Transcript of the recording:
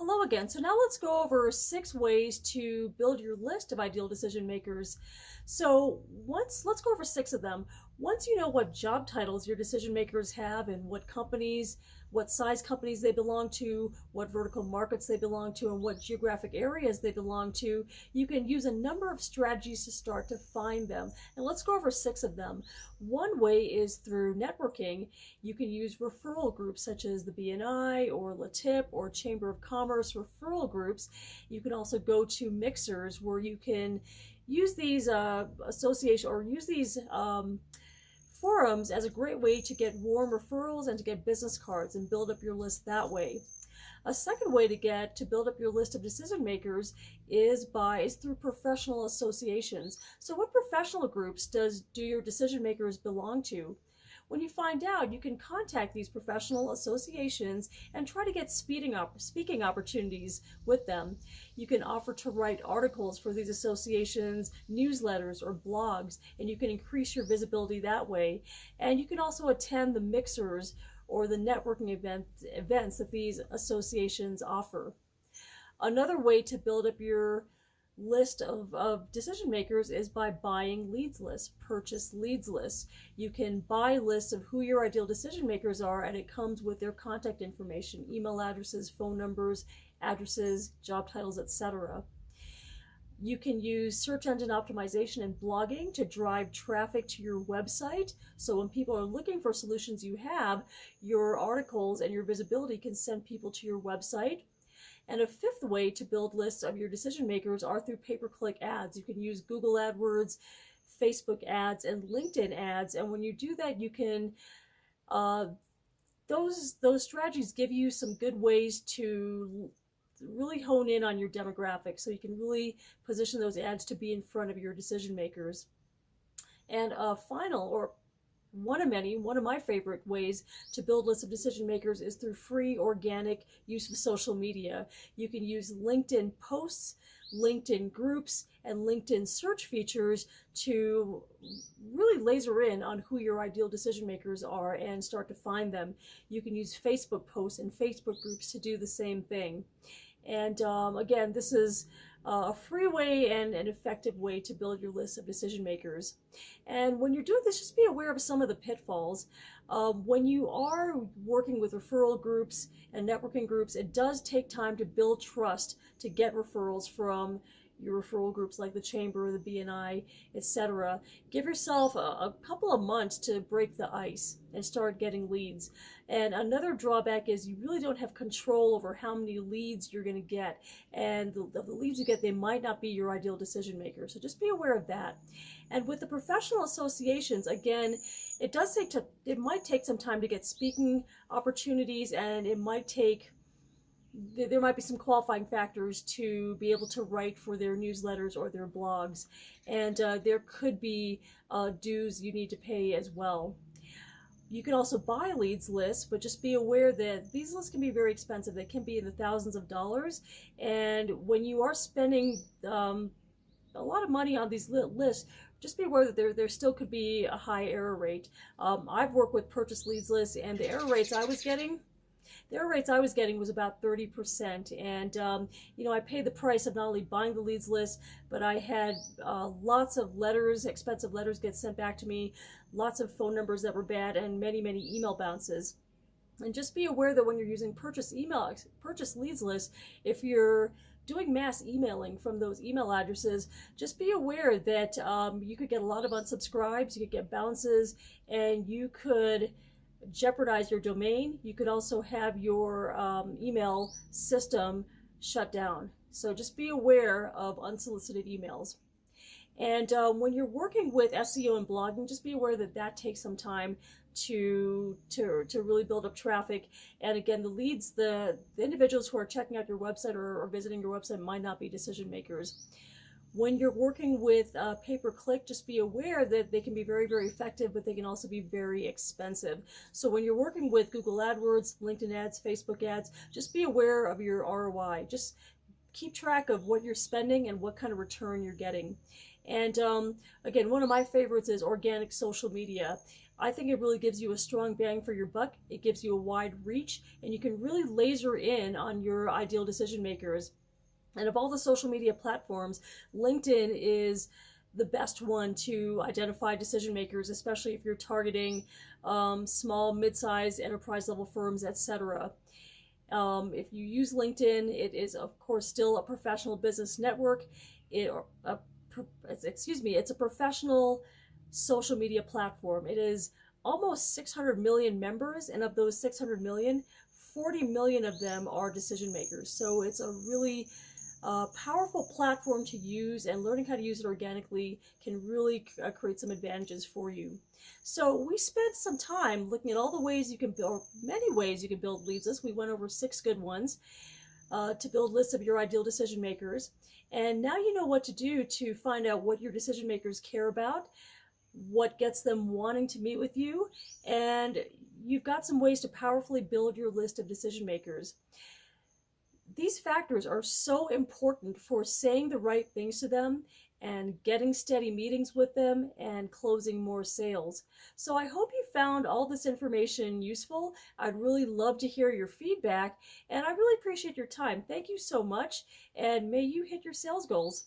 Hello again. So now let's go over 6 ways to build your list of ideal decision makers. Let's go over 6 of them. Once you know what job titles your decision makers have and what companies, what size companies they belong to, what vertical markets they belong to, and what geographic areas they belong to, you can use a number of strategies to start to find them. And let's go over 6 of them. One way is through networking. You can use referral groups such as the BNI or LATIP or Chamber of Commerce referral groups. You can also go to mixers where you can use these forums as a great way to get warm referrals and to get business cards and build up your list that way. A second way to build up your list of decision makers is through professional associations. So what professional groups do your decision makers belong to? When you find out, you can contact these professional associations and try to get speaking opportunities with them. You can offer to write articles for these associations, newsletters, or blogs, and you can increase your visibility that way. And you can also attend the mixers or the networking events that these associations offer. Another way to build up your list of decision makers is by buying leads lists, purchase leads lists. You can buy lists of who your ideal decision makers are, and it comes with their contact information, email addresses, phone numbers, addresses, job titles, etc. You can use search engine optimization and blogging to drive traffic to your website. So when people are looking for solutions you have, your articles and your visibility can send people to your website. And a fifth way to build lists of your decision makers are through pay-per-click ads. You can use Google AdWords, Facebook ads, and LinkedIn ads. And when you do that, you can those strategies give you some good ways to really hone in on your demographic, so you can really position those ads to be in front of your decision makers. And one of my favorite ways to build lists of decision makers is through free organic use of social media. You can use LinkedIn posts, LinkedIn groups, and LinkedIn search features to really laser in on who your ideal decision makers are and start to find them. You can use Facebook posts and Facebook groups to do the same thing. And again, this is a free way and an effective way to build your list of decision makers. And when you're doing this, just be aware of some of the pitfalls. When you are working with referral groups and networking groups, it does take time to build trust to get referrals from your referral groups like the Chamber, the BNI, etc. Give yourself a couple of months to break the ice and start getting leads. And another drawback is you really don't have control over how many leads you're going to get. And the leads you get, they might not be your ideal decision maker. So just be aware of that. And with the professional associations, again, it might take some time to get speaking opportunities, and there might be some qualifying factors to be able to write for their newsletters or their blogs. And there could be dues you need to pay as well. You can also buy leads lists, but just be aware that these lists can be very expensive. They can be in the thousands of dollars. And when you are spending a lot of money on these lists, just be aware that there still could be a high error rate. I've worked with purchase leads lists, and the error rates I was getting was about 30%. And, I paid the price of not only buying the leads list, but I had lots of expensive letters get sent back to me, lots of phone numbers that were bad, and many, many email bounces. And just be aware that when you're using purchase leads lists, if you're doing mass emailing from those email addresses, just be aware that you could get a lot of unsubscribes, you could get bounces, and you could jeopardize your domain. You could also have your email system shut down. So just be aware of unsolicited emails. And when you're working with SEO and blogging, just be aware that takes some time to really build up traffic. And again, the individuals who are checking out your website or visiting your website might not be decision makers. When you're working with pay-per-click, just be aware that they can be very, very effective, but they can also be very expensive. So when you're working with Google AdWords, LinkedIn ads, Facebook ads, just be aware of your ROI. Just keep track of what you're spending and what kind of return you're getting. And again, one of my favorites is organic social media. I think it really gives you a strong bang for your buck. It gives you a wide reach, and you can really laser in on your ideal decision makers. And of all the social media platforms, LinkedIn is the best one to identify decision makers, especially if you're targeting small, mid-sized, enterprise level firms, etc. If you use LinkedIn, it is of course still a professional business network. It's a professional social media platform. It is almost 600 million members, and of those 600 million, 40 million of them are decision makers. So it's a really powerful platform to use, and learning how to use it organically can really create some advantages for you. So we spent some time looking at all the ways you can build, many ways you can build leads lists. We went over 6 good ones to build lists of your ideal decision makers. And now you know what to do to find out what your decision makers care about, what gets them wanting to meet with you, and you've got some ways to powerfully build your list of decision makers. These factors are so important for saying the right things to them and getting steady meetings with them and closing more sales. So I hope you found all this information useful. I'd really love to hear your feedback, and I really appreciate your time. Thank you so much, and may you hit your sales goals.